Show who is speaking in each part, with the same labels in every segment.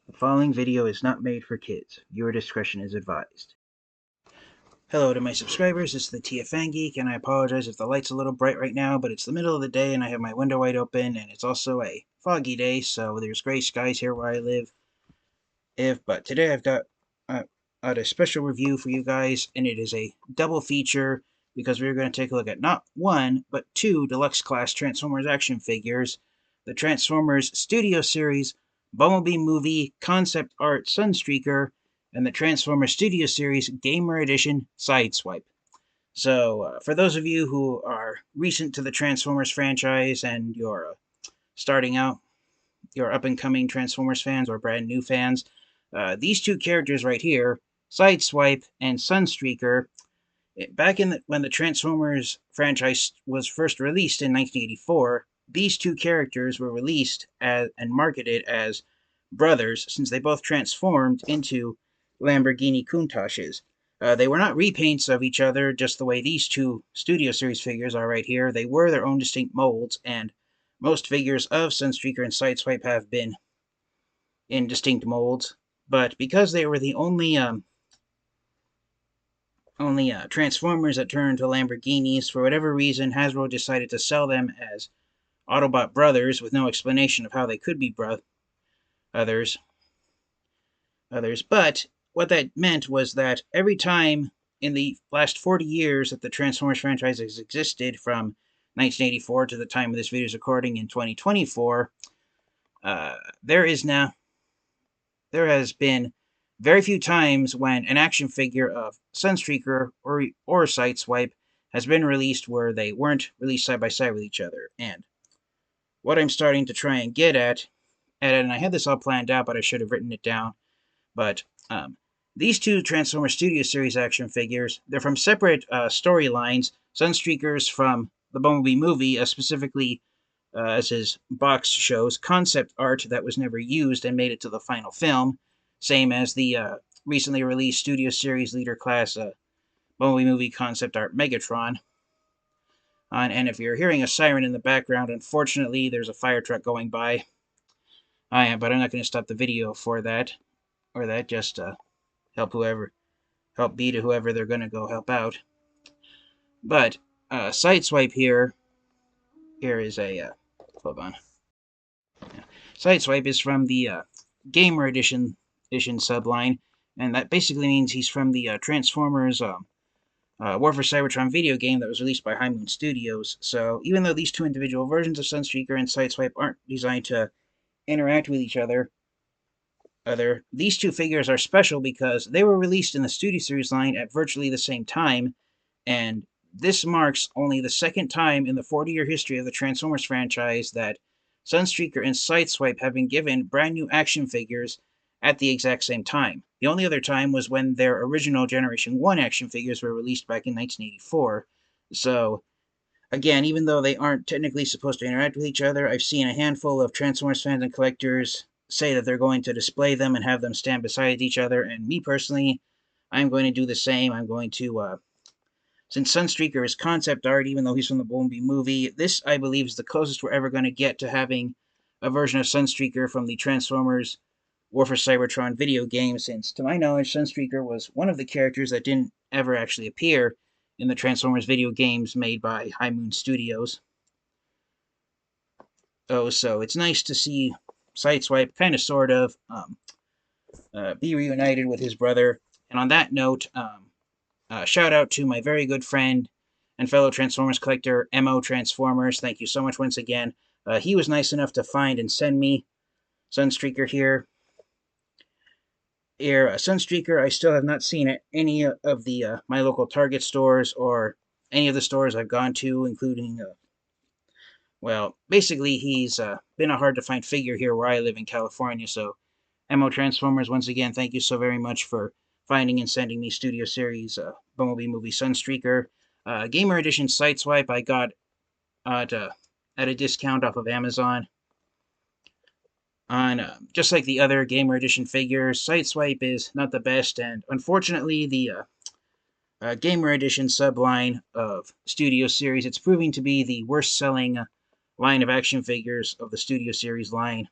Speaker 1: The following video is not made for kids. Viewer discretion is advised. Hello to my subscribers, it's the TFN Geek, and I apologize if the light's a little bright right now, but it's the middle of the day and I have my window wide open, and it's also a foggy day, so there's gray skies here where I live. But today I've got a special review for you guys, and it is a double feature because we're going to take a look at not one, but two deluxe class Transformers action figures, the Transformers Studio Series Bumblebee Movie Concept Art Sunstreaker, and the Transformers Studio Series Gamer Edition Sideswipe. So, for those of you who are recent to the Transformers franchise and you're starting out, you're up-and-coming Transformers fans or brand new fans, these two characters right here, Sideswipe and Sunstreaker, back when the Transformers franchise was first released in 1984, these two characters were released and marketed as brothers since they both transformed into Lamborghini Countaches. They were not repaints of each other just the way these two Studio Series figures are right here. They were their own distinct molds, and most figures of Sunstreaker and Sideswipe have been in distinct molds. But because they were the only Transformers that turned to Lamborghinis, for whatever reason, Hasbro decided to sell them as Autobot brothers with no explanation of how they could be others. But what that meant was that every time in the last 40 years that the Transformers franchise has existed, from 1984 to the time of this video's recording in 2024, there has been very few times when an action figure of Sunstreaker or Sideswipe has been released where they weren't released side by side with each other. And what I'm starting to try and get at, and I had this all planned out, but I should have written it down, but these two Transformers Studio Series action figures, they're from separate storylines. Sunstreaker's from the Bumblebee movie, specifically, as his box shows, concept art that was never used and made it to the final film, same as the recently released Studio Series Leader Class Bumblebee movie concept art Megatron. And if you're hearing a siren in the background, unfortunately, there's a fire truck going by. But I'm not going to stop the video for that, or that, just help be to whoever they're going to go help out. But Sideswipe here is a hold on. Sideswipe is from the Gamer Edition subline, and that basically means he's from the Transformers War for Cybertron video game that was released by High Moon Studios. So even though these two individual versions of Sunstreaker and Sideswipe aren't designed to interact with each other, these two figures are special because they were released in the Studio Series line at virtually the same time, and this marks only the second time in the 40-year history of the Transformers franchise that Sunstreaker and Sideswipe have been given brand new action figures at the exact same time. The only other time was when their original Generation 1 action figures were released back in 1984. So, again, even though they aren't technically supposed to interact with each other, I've seen a handful of Transformers fans and collectors say that they're going to display them and have them stand beside each other, and me personally, I'm going to do the same. I'm going to, since Sunstreaker is concept art, even though he's from the Bumblebee movie, this, I believe, is the closest we're ever going to get to having a version of Sunstreaker from the Transformers War for Cybertron video game, since, to my knowledge, Sunstreaker was one of the characters that didn't ever actually appear in the Transformers video games made by High Moon Studios. Oh, so it's nice to see Sideswipe, kind of, sort of, be reunited with his brother. And on that note, shout out to my very good friend and fellow Transformers collector, M.OTransformers. Thank you so much once again. He was nice enough to find and send me Sunstreaker here. Sunstreaker, I still have not seen at any of the my local Target stores or any of the stores I've gone to, including, well, basically, he's been a hard-to-find figure here where I live in California, so M.OTransformers, once again, thank you so very much for finding and sending me Studio Series Bumblebee Movie Sunstreaker. Gamer Edition Sideswipe I got at a discount off of Amazon. Just like the other Gamer Edition figures, Sideswipe is not the best, and unfortunately, the Gamer Edition subline of Studio Series, it's proving to be the worst-selling line of action figures of the Studio Series line.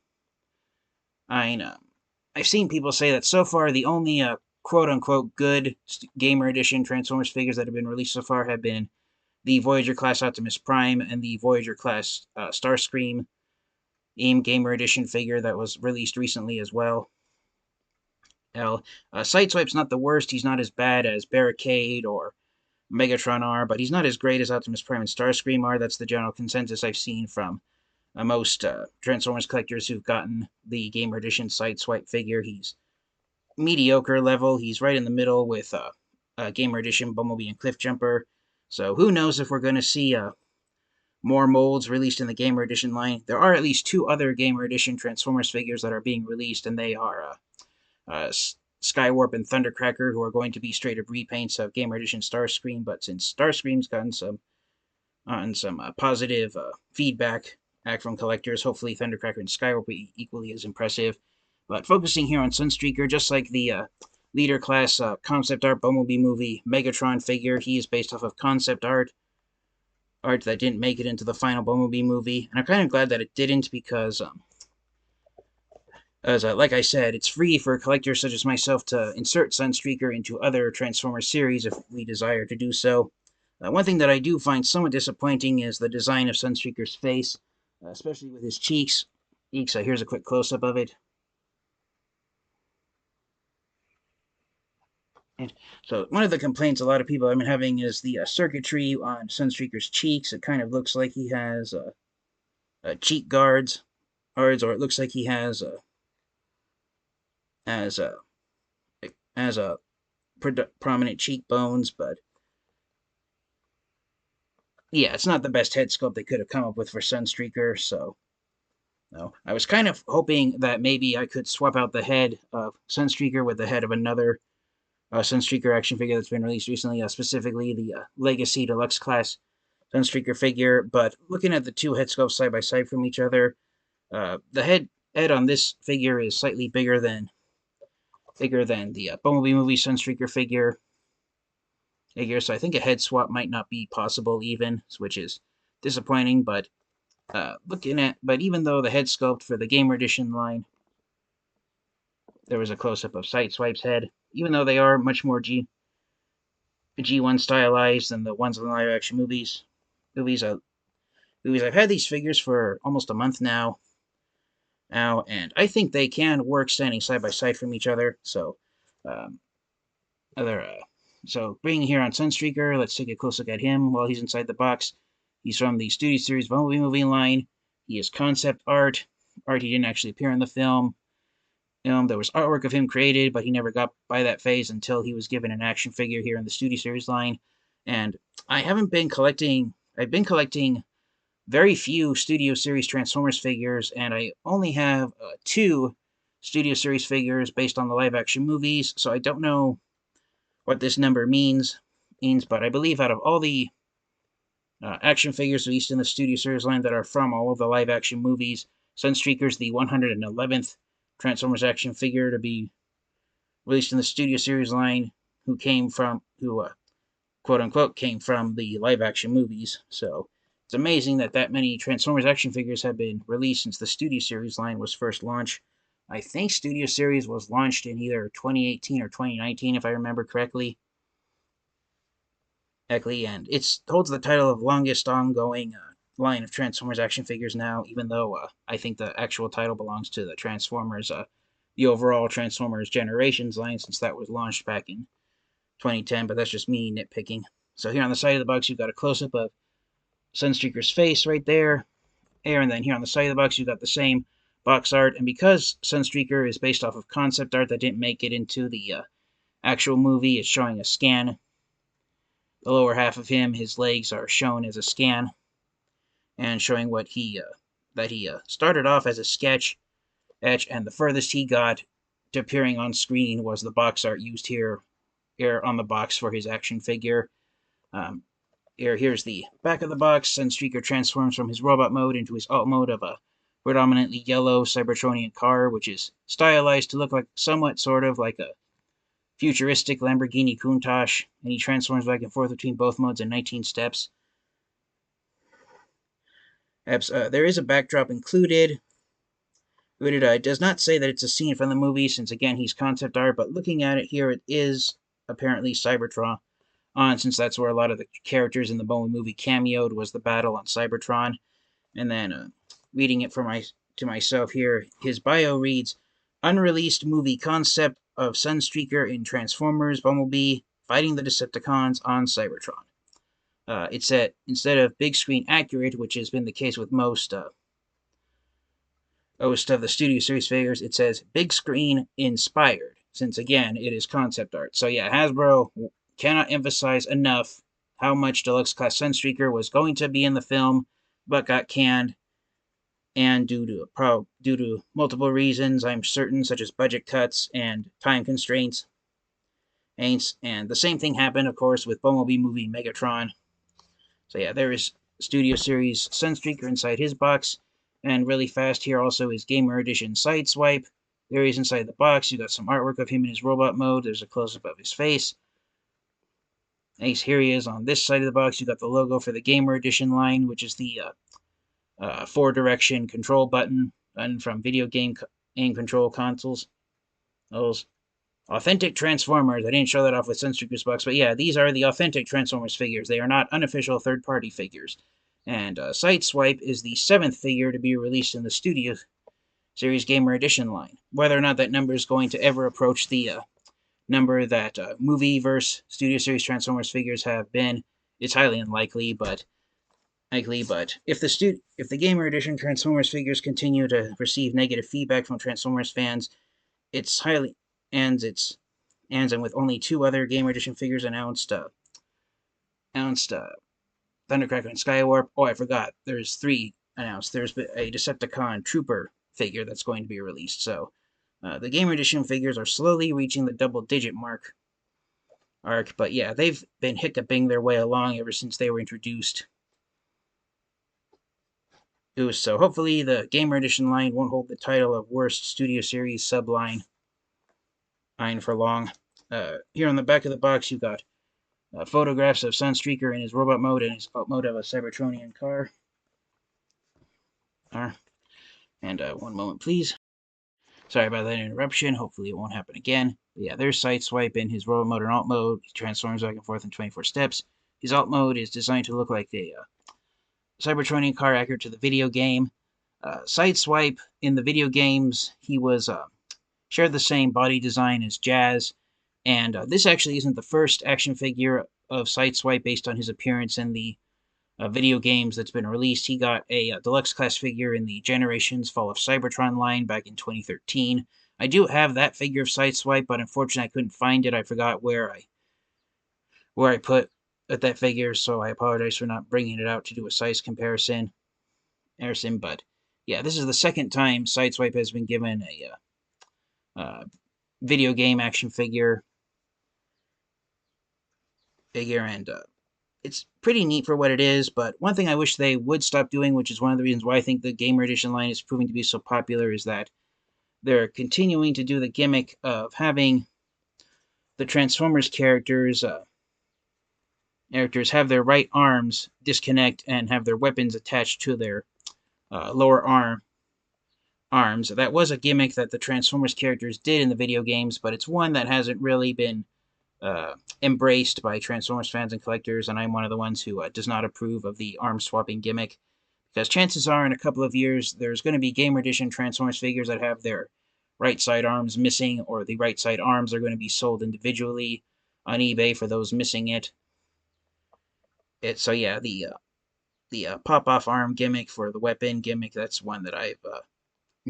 Speaker 1: I've seen people say that so far the only quote-unquote good Gamer Edition Transformers figures that have been released so far have been the Voyager class Optimus Prime and the Voyager class Starscream AIM Gamer Edition figure that was released recently as well. Now, Sideswipe's not the worst. He's not as bad as Barricade or Megatron are, but he's not as great as Optimus Prime and Starscream are. That's the general consensus I've seen from most Transformers collectors who've gotten the Gamer Edition Sideswipe figure. He's mediocre level. He's right in the middle with Gamer Edition Bumblebee and Cliffjumper. So who knows if we're going to see more molds released in the Gamer Edition line. There are at least 2 other Gamer Edition Transformers figures that are being released, and they are Skywarp and Thundercracker, who are going to be straight up repaints of Gamer Edition Starscream. But since Starscream's gotten some positive feedback back from collectors, hopefully Thundercracker and Skywarp will be equally as impressive. But focusing here on Sunstreaker, just like the leader class concept art Bumblebee movie Megatron figure, he is based off of concept art that didn't make it into the final Bumblebee movie. And I'm kind of glad that it didn't, because like I said, it's free for collectors such as myself to insert Sunstreaker into other Transformers series if we desire to do so. One thing that I do find somewhat disappointing is the design of Sunstreaker's face, especially with his cheeks. Here's a quick close-up of it. And so one of the complaints a lot of people have been having is the circuitry on Sunstreaker's cheeks. It kind of looks like he has cheek guards, or it looks like he has prominent cheekbones, but yeah, it's not the best head sculpt they could have come up with for Sunstreaker, so no. I was kind of hoping that maybe I could swap out the head of Sunstreaker with the head of another Sunstreaker action figure that's been released recently, specifically the Legacy Deluxe class Sunstreaker figure. But looking at the 2 head sculpts side by side from each other, the head on this figure is slightly bigger than the Bumblebee movie Sunstreaker figure. So I think a head swap might not be possible even, which is disappointing. But even though the head sculpt for the Gamer Edition line, there was a close-up of Sideswipe's head, even though they are much more G1 stylized than the ones in the live-action movies. I've had these figures for almost a month now, and I think they can work standing side by side from each other. So, bringing here on Sunstreaker, let's take a close look at him while he's inside the box. He's from the Studio Series Bumblebee movie line. He is concept art. He didn't actually appear in the film. There was artwork of him created, but he never got by that phase until he was given an action figure here in the Studio Series line. And I've been collecting very few Studio Series Transformers figures, and I only have 2 Studio Series figures based on the live-action movies, so I don't know what this number means, but I believe out of all the action figures released in the Studio Series line that are from all of the live-action movies, Sunstreaker's the 111th Transformers action figure to be released in the Studio Series line, who quote-unquote came from the live-action movies. So it's amazing that many Transformers action figures have been released since the Studio Series line was first launched. I think Studio Series was launched in either 2018 or 2019, if I remember correctly. And it holds the title of longest ongoing line of Transformers action figures now, even though I think the actual title belongs to the Transformers, the overall Transformers Generations line, since that was launched back in 2010, but that's just me nitpicking. So here on the side of the box, you've got a close-up of Sunstreaker's face right there, and then here on the side of the box, you've got the same box art, and because Sunstreaker is based off of concept art that didn't make it into the actual movie, it's showing a scan. The lower half of him, his legs are shown as a scan, and showing what that he started off as a sketch etch, and the furthest he got to appearing on screen was the box art used here on the box for his action figure. Here's the back of the box. Sunstreaker transforms from his robot mode into his alt mode of a predominantly yellow Cybertronian car, which is stylized to look like sort of like a futuristic Lamborghini Countach, and he transforms back and forth between both modes in 19 steps. There is a backdrop included, But it does not say that it's a scene from the movie, since again he's concept art, but looking at it here, it is apparently Cybertron, since that's where a lot of the characters in the Bumblebee movie cameoed, was the battle on Cybertron. And then reading it to myself here, his bio reads, unreleased movie concept of Sunstreaker in Transformers Bumblebee fighting the Decepticons on Cybertron. It said, instead of big screen accurate, which has been the case with most of the Studio Series figures, it says big screen inspired, since again, it is concept art. So yeah, Hasbro cannot emphasize enough how much Deluxe Class Sunstreaker was going to be in the film, but got canned, and due to multiple reasons, I'm certain, such as budget cuts and time constraints. And the same thing happened, of course, with Bumblebee movie Megatron. So yeah, there is Studio Series Sunstreaker inside his box. And really fast here also is Gamer Edition Sideswipe. There he is inside the box. You got some artwork of him in his robot mode. There's a close-up of his face. Nice, here he is on this side of the box. You got the logo for the Gamer Edition line, which is the 4-direction control button from video game aim control consoles. Those authentic Transformers. I didn't show that off with Sunstreaker's box, but yeah, these are the authentic Transformers figures. They are not unofficial third-party figures. And Sideswipe is the 7th figure to be released in the Studio Series Gamer Edition line. Whether or not that number is going to ever approach the number that Movieverse Studio Series Transformers figures have been, it's highly unlikely, but if the Gamer Edition Transformers figures continue to receive negative feedback from Transformers fans, it's highly and with only 2 other Gamer Edition figures announced Thundercracker and Skywarp. Oh, I forgot. There's 3 announced. There's a Decepticon Trooper figure that's going to be released. So the Gamer Edition figures are slowly reaching the double-digit mark. But yeah, they've been hiccuping their way along ever since they were introduced. So hopefully the Gamer Edition line won't hold the title of worst Studio Series subline for long. Here on the back of the box, you got photographs of Sunstreaker in his robot mode and his alt mode of a Cybertronian car. And one moment, please. Sorry about that interruption. Hopefully it won't happen again. But yeah, there's Sideswipe in his robot mode and alt mode. He transforms back and forth in 24 steps. His alt mode is designed to look like a Cybertronian car accurate to the video game. Sideswipe in the video games, he was shared the same body design as Jazz. And this actually isn't the first action figure of Sideswipe based on his appearance in the video games that's been released. He got a deluxe class figure in the Generations Fall of Cybertron line back in 2013. I do have that figure of Sideswipe, but unfortunately I couldn't find it. I forgot where I put that figure, so I apologize for not bringing it out to do a size comparison. But yeah, this is the second time Sideswipe has been given a video game action figure, and it's pretty neat for what it is. But one thing I wish they would stop doing, which is one of the reasons why I think the Gamer Edition line is proving to be so popular, is that they're continuing to do the gimmick of having the Transformers characters have their right arms disconnect and have their weapons attached to their lower arms. That was a gimmick that the Transformers characters did in the video games, but it's one that hasn't really been embraced by Transformers fans and collectors, and I'm one of the ones who does not approve of the arm swapping gimmick, because chances are in a couple of years there's going to be Gamer Edition Transformers figures that have their right side arms missing, or the right side arms are going to be sold individually on eBay for those missing it. So yeah, the pop-off arm gimmick for the weapon gimmick, that's one that I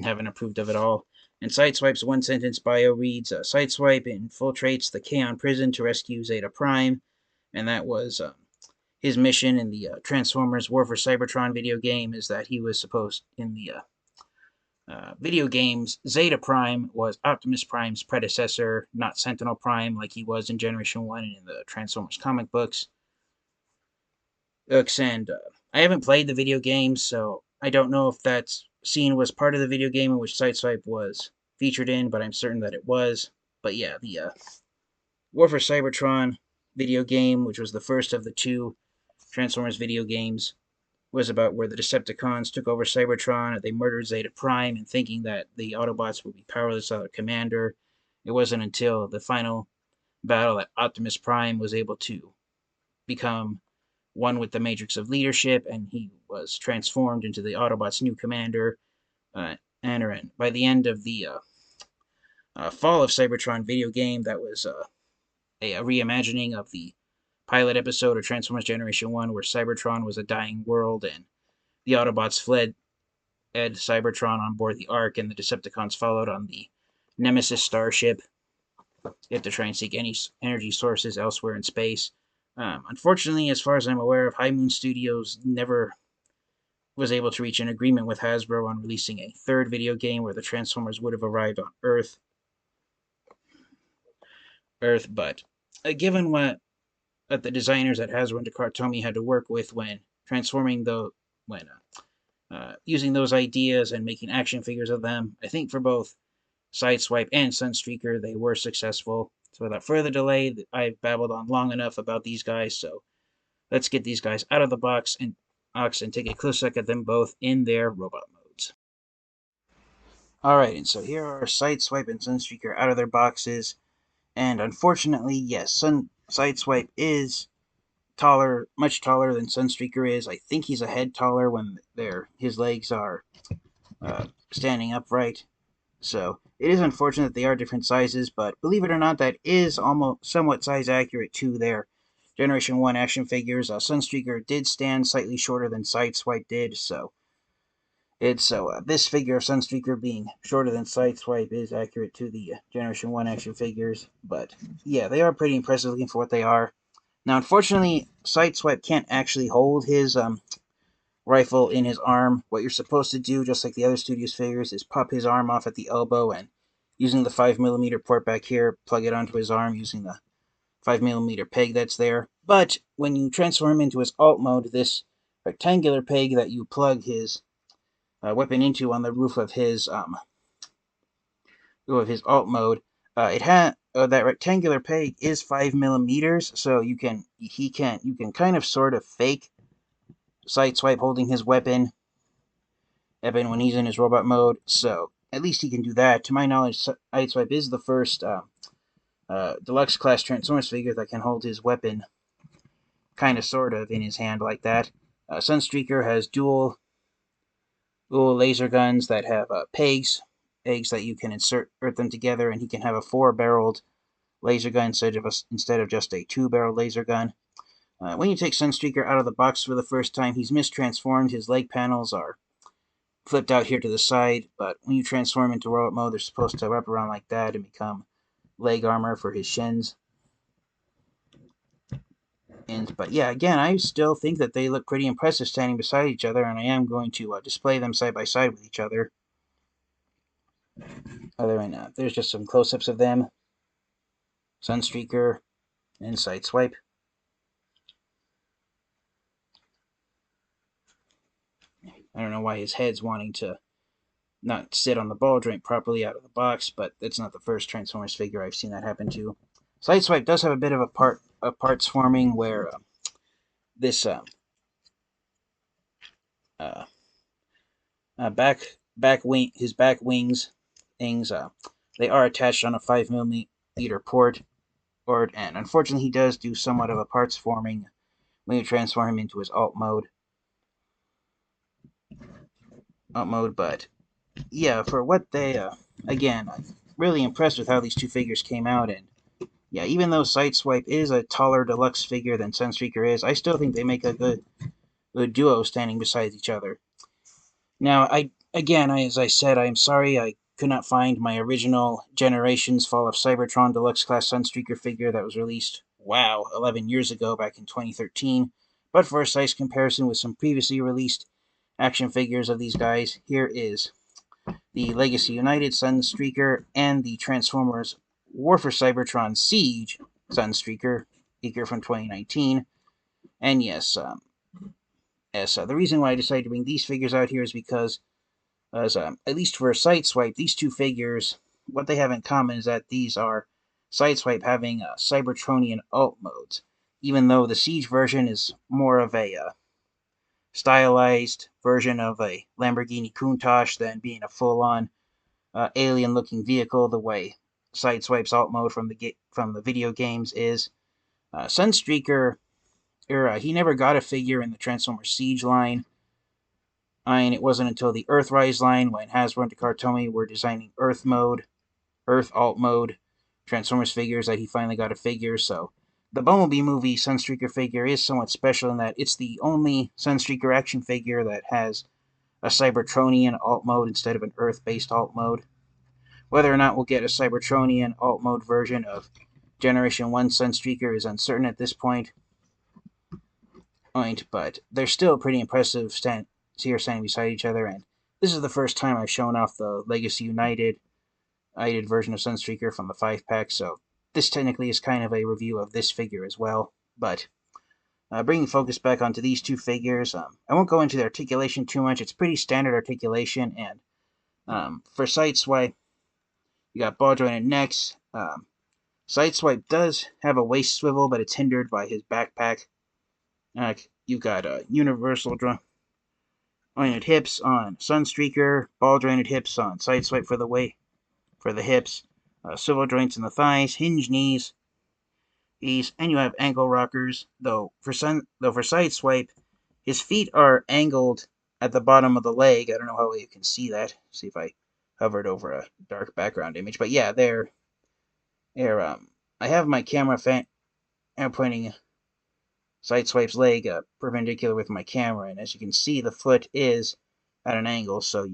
Speaker 1: haven't approved of at all. And Sideswipe's one-sentence bio reads, Sideswipe infiltrates the Kaon prison to rescue Zeta Prime, and that was his mission in the Transformers War for Cybertron video game, is that he was supposed, in the video games, Zeta Prime was Optimus Prime's predecessor, not Sentinel Prime like he was in Generation 1 and in the Transformers comic books. And I haven't played the video games, so I don't know if that scene was part of the video game in which Sideswipe was featured in, but I'm certain that it was. But yeah, the War for Cybertron video game, which was the first of the 2 Transformers video games, was about where the Decepticons took over Cybertron, and they murdered Zeta Prime, and thinking that the Autobots would be powerless without a commander. It wasn't until the final battle that Optimus Prime was able to become one with the Matrix of Leadership, and he was transformed into the Autobots' new commander, Anaran. By the end of the Fall of Cybertron video game, that was a reimagining of the pilot episode of Transformers Generation 1, where Cybertron was a dying world, and the Autobots fled Cybertron on board the Ark, and the Decepticons followed on the Nemesis starship. You have to try and seek any energy sources elsewhere in space. Unfortunately, as far as I'm aware of, High Moon Studios never was able to reach an agreement with Hasbro on releasing a third video game where the Transformers would have arrived on Earth. But given what the designers at Hasbro and Takatomi had to work with when transforming using those ideas and making action figures of them, I think for both Sideswipe and Sunstreaker, they were successful. So without further delay, I've babbled on long enough about these guys, so let's get these guys out of the box and take a close look at them both in their robot modes. Alright, and so here are Sideswipe and Sunstreaker out of their boxes, and unfortunately, yes, Sideswipe is much taller than Sunstreaker is. I think he's a head taller when his legs are standing upright. So it is unfortunate that they are different sizes, but believe it or not, that is almost somewhat size accurate to their Generation 1 action figures. Sunstreaker did stand slightly shorter than Sideswipe did, so this figure of Sunstreaker being shorter than Sideswipe is accurate to the Generation 1 action figures. But yeah, they are pretty impressive looking for what they are. Now, unfortunately, Sideswipe can't actually hold his rifle in his arm. What you're supposed to do, just like the other Studios figures, is pop his arm off at the elbow and using the 5mm port back here, plug it onto his arm using the 5mm peg that's there. But when you transform him into his alt mode, this rectangular peg that you plug his weapon into on the roof of his alt mode, that rectangular peg is 5mm, so you can kind of sort of fake Sideswipe holding his weapon when he's in his robot mode, so at least he can do that. To my knowledge, Sideswipe is the first deluxe class Transformers figure that can hold his weapon kind of sort of in his hand like that. Sunstreaker has dual laser guns that have eggs that you can insert them together, and he can have a 4-barreled laser gun instead of just a 2-barrel laser gun. When you take Sunstreaker out of the box for the first time, he's mistransformed. His leg panels are flipped out here to the side, but when you transform into robot mode, they're supposed to wrap around like that and become leg armor for his shins. But yeah, again, I still think that they look pretty impressive standing beside each other, and I am going to display them side by side with each other. There's just some close-ups of them. Sunstreaker and Sideswipe. I don't know why his head's wanting to not sit on the ball joint properly out of the box, but that's not the first Transformers figure I've seen that happen to. Sideswipe does have a bit of a parts forming where this his back wings things they are attached on a 5mm port, and unfortunately he does do somewhat of a parts forming when you transform him into his alt mode. But yeah, for what they again, I'm really impressed with how these two figures came out, and yeah, even though Sideswipe is a taller deluxe figure than Sunstreaker is, I still think they make a good duo standing beside each other. Now, as I said, I am sorry I could not find my original Generations Fall of Cybertron Deluxe Class Sunstreaker figure that was released, 11 years ago, back in 2013. But for a size comparison with some previously released action figures of these guys, here is the Legacy United Sunstreaker and the Transformers War for Cybertron Siege Sunstreaker, figure from 2019. And yes, the reason why I decided to bring these figures out here is because, at least for Sideswipe, these two figures, what they have in common is that these are Sideswipe having Cybertronian alt modes, even though the Siege version is more of a stylized version of a Lamborghini Countach than being a full-on alien-looking vehicle the way Sideswipe's alt mode from the video games is. Sunstreaker era, he never got a figure in the Transformers Siege line. And it wasn't until the Earthrise line when Hasbro and Takara were designing Earth alt mode Transformers figures that he finally got a figure. So the Bumblebee movie Sunstreaker figure is somewhat special in that it's the only Sunstreaker action figure that has a Cybertronian alt mode instead of an Earth-based alt mode. Whether or not we'll get a Cybertronian alt mode version of Generation 1 Sunstreaker is uncertain at this point, but they're still pretty impressive here standing beside each other, and this is the first time I've shown off the Legacy United version of Sunstreaker from the 5-pack, so this technically is kind of a review of this figure as well. But bringing focus back onto these two figures, I won't go into the articulation too much. It's pretty standard articulation, and for Sideswipe, you got ball-jointed necks. Sideswipe does have a waist swivel, but it's hindered by his backpack. You've got universal jointed hips on Sunstreaker, ball-jointed hips on Sideswipe for the hips, swivel joints in the thighs, hinge knees, and you have ankle rockers. Though for Sideswipe, his feet are angled at the bottom of the leg. I don't know how well you can see that. See if I hovered over a dark background image, but yeah, they're I have my camera pointing Sideswipe's leg perpendicular with my camera, and as you can see, the foot is at an angle. So,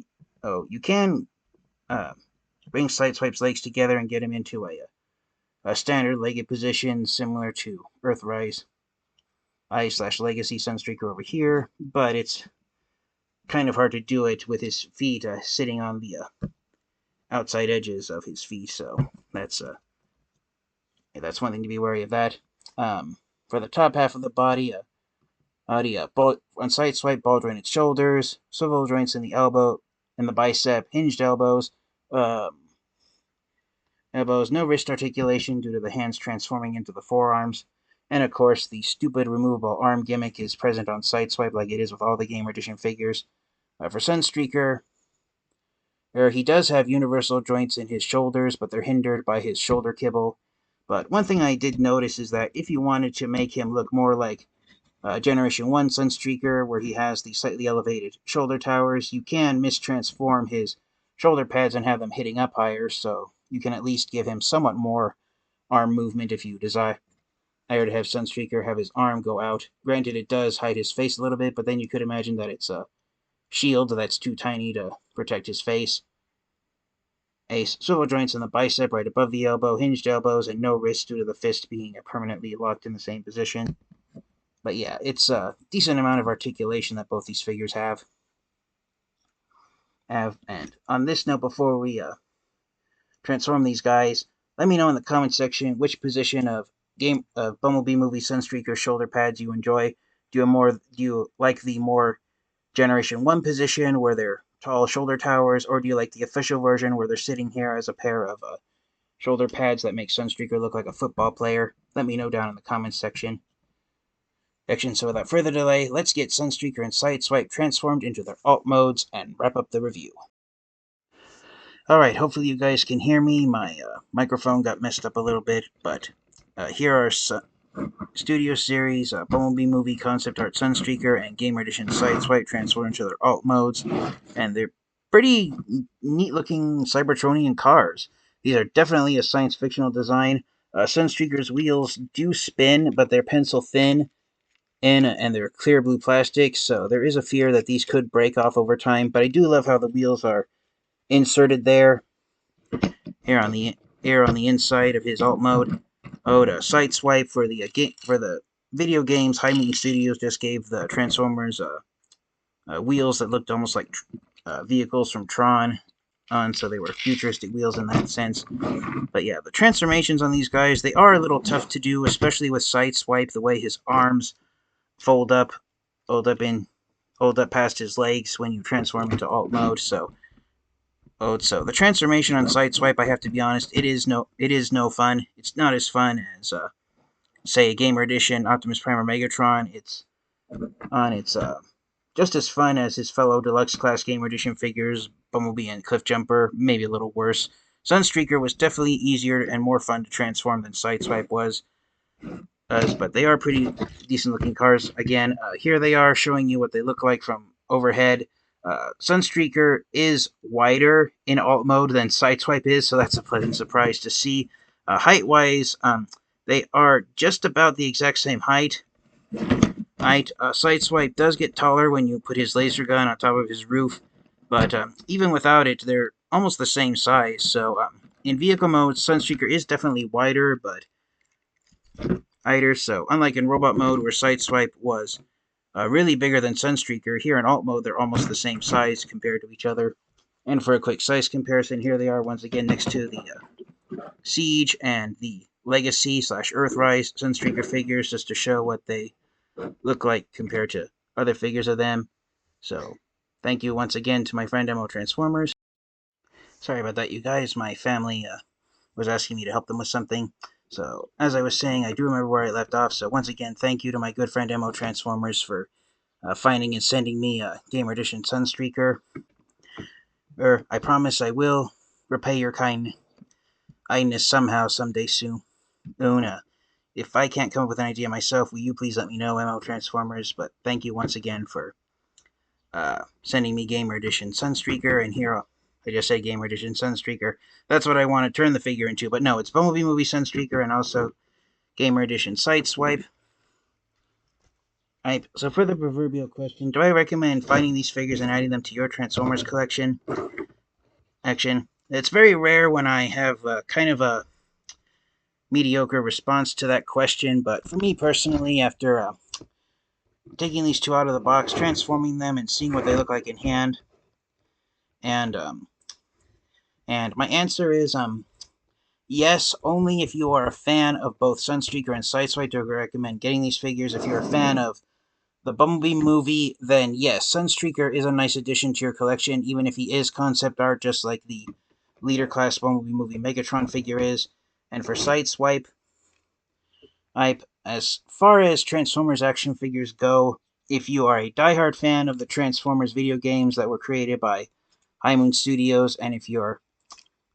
Speaker 1: you can bring Sideswipe's legs together and get him into a standard legged position similar to Earthrise /Legacy Sunstreaker over here, but it's kind of hard to do it with his feet sitting on the outside edges of his feet. So that's one thing to be wary of that. For the top half of the body, on Sideswipe, ball jointed shoulders, swivel joints in the elbow, in the bicep, hinged elbows, no wrist articulation due to the hands transforming into the forearms, and of course the stupid removable arm gimmick is present on Sideswipe like it is with all the Gamer Edition figures. For Sunstreaker, he does have universal joints in his shoulders, but they're hindered by his shoulder kibble. But one thing I did notice is that if you wanted to make him look more like Generation 1 Sunstreaker, where he has the slightly elevated shoulder towers, you can mistransform his shoulder pads and have them hitting up higher, so you can at least give him somewhat more arm movement if you desire to have Sunstreaker have his arm go out. Granted, it does hide his face a little bit, but then you could imagine that it's a shield that's too tiny to protect his face. Swivel joints in the bicep right above the elbow, hinged elbows, and no wrist due to the fist being permanently locked in the same position. But yeah, it's a decent amount of articulation that both these figures have. And on this note, before we transform these guys, let me know in the comment section which position of Bumblebee movie Sunstreaker shoulder pads you enjoy. Do you like the more Generation 1 position where they're tall shoulder towers, or do you like the official version where they're sitting here as a pair of shoulder pads that make Sunstreaker look like a football player? Let me know down in the comments section. So without further delay, let's get Sunstreaker and Sideswipe transformed into their alt modes and wrap up the review. Alright, hopefully you guys can hear me. My microphone got messed up a little bit, but here are Studio Series Bumblebee movie concept art Sunstreaker and Gamer Edition Sideswipe transformed into their alt modes, and they're pretty neat looking Cybertronian cars. These are definitely a science fictional design. Sunstreaker's wheels do spin, but they're pencil thin and they're clear blue plastic, so there is a fear that these could break off over time, but I do love how the wheels are inserted there here on the inside of his alt mode. To Sideswipe for the video games, High Moving Studios just gave the Transformers wheels that looked almost like vehicles from Tron on, so they were futuristic wheels in that sense. But yeah, the transformations on these guys, they are a little tough to do, especially with Sideswipe, the way his arms fold up past his legs when you transform into alt mode. So the transformation on Sideswipe, I have to be honest, it is no fun. It's not as fun as say a Gamer Edition Optimus Prime or Megatron. It's on its just as fun as his fellow Deluxe Class Gamer Edition figures, Bumblebee and Cliffjumper, maybe a little worse. Sunstreaker was definitely easier and more fun to transform than Sideswipe was, but they are pretty decent looking cars. Again, here they are showing you what they look like from overhead. Sunstreaker is wider in alt mode than Sideswipe is, so that's a pleasant surprise to see. Height-wise, they are just about the exact same height. Sideswipe does get taller when you put his laser gun on top of his roof, but even without it, they're almost the same size. So in vehicle mode, Sunstreaker is definitely wider, but lighter. So unlike in robot mode, where Sideswipe was really bigger than Sunstreaker, here in alt mode, they're almost the same size compared to each other. And for a quick size comparison, here they are once again next to the Siege and the Legacy / Earthrise Sunstreaker figures, just to show what they look like compared to other figures of them. So thank you once again to my friend M.OTransformers. Sorry about that, you guys. My family was asking me to help them with something. So as I was saying, I do remember where I left off. So once again, thank you to my good friend M.OTransformers for finding and sending me a Gamer Edition Sunstreaker. I promise I will repay your kindness somehow, someday soon. If I can't come up with an idea myself, will you please let me know, M.OTransformers? But thank you once again for sending me Gamer Edition Sunstreaker, and here I just say Gamer Edition Sunstreaker. That's what I want to turn the figure into, but no, it's Bumblebee Movie Sunstreaker and also Gamer Edition Sideswipe. So for the proverbial question, do I recommend finding these figures and adding them to your Transformers collection? It's very rare when I have kind of a mediocre response to that question, but for me personally, after taking these two out of the box, transforming them, and seeing what they look like in hand, and my answer is yes, only if you are a fan of both Sunstreaker and Sideswipe do I recommend getting these figures. If you're a fan of the Bumblebee movie, then yes, Sunstreaker is a nice addition to your collection, even if he is concept art, just like the Leader Class Bumblebee movie Megatron figure is. And for Sideswipe, as far as Transformers action figures go, if you are a diehard fan of the Transformers video games that were created by High Moon Studios, and if you're,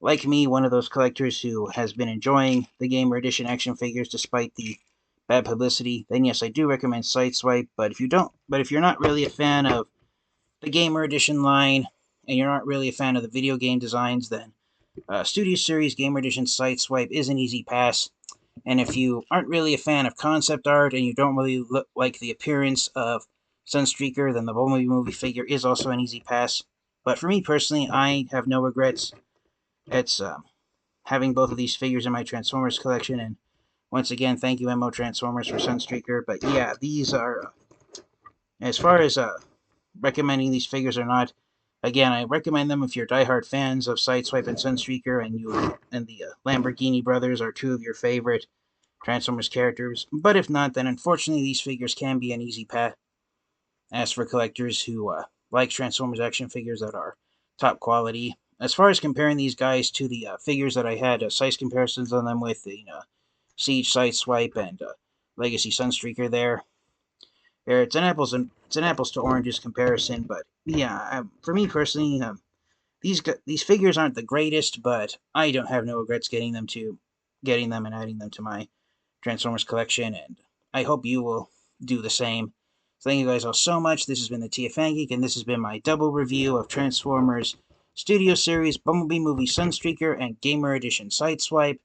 Speaker 1: like me, one of those collectors who has been enjoying the Gamer Edition action figures despite the bad publicity, then yes, I do recommend Sideswipe. But if you're not really a fan of the Gamer Edition line, and you're not really a fan of the video game designs, then Studio Series Gamer Edition Sideswipe is an easy pass. And if you aren't really a fan of concept art and you don't really like the appearance of Sunstreaker, then the Bumblebee movie figure is also an easy pass. But for me personally, I have no regrets. It's having both of these figures in my Transformers collection. And once again, thank you, M.OTransformers, for Sunstreaker. But yeah, these are, as far as recommending these figures or not, again, I recommend them if you're diehard fans of Sideswipe and Sunstreaker, and the Lamborghini brothers are two of your favorite Transformers characters. But if not, then unfortunately these figures can be an easy pass. As for collectors who like Transformers action figures that are top quality, as far as comparing these guys to the figures that I had size comparisons on them with, the Siege Sideswipe and Legacy Sunstreaker, it's an apples to oranges comparison. But yeah, for me personally, these figures aren't the greatest, but I don't have no regrets getting them and adding them to my Transformers collection, and I hope you will do the same. So thank you guys all so much. This has been the TFN Geek, and this has been my double review of Transformers Studio Series Bumblebee Movie Sunstreaker and Gamer Edition Sideswipe.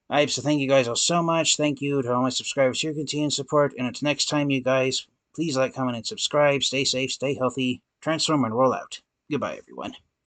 Speaker 1: So thank you guys all so much. Thank you to all my subscribers for your continued support, and until next time, you guys, please like, comment, and subscribe. Stay safe, stay healthy, transform, and roll out. Goodbye, everyone.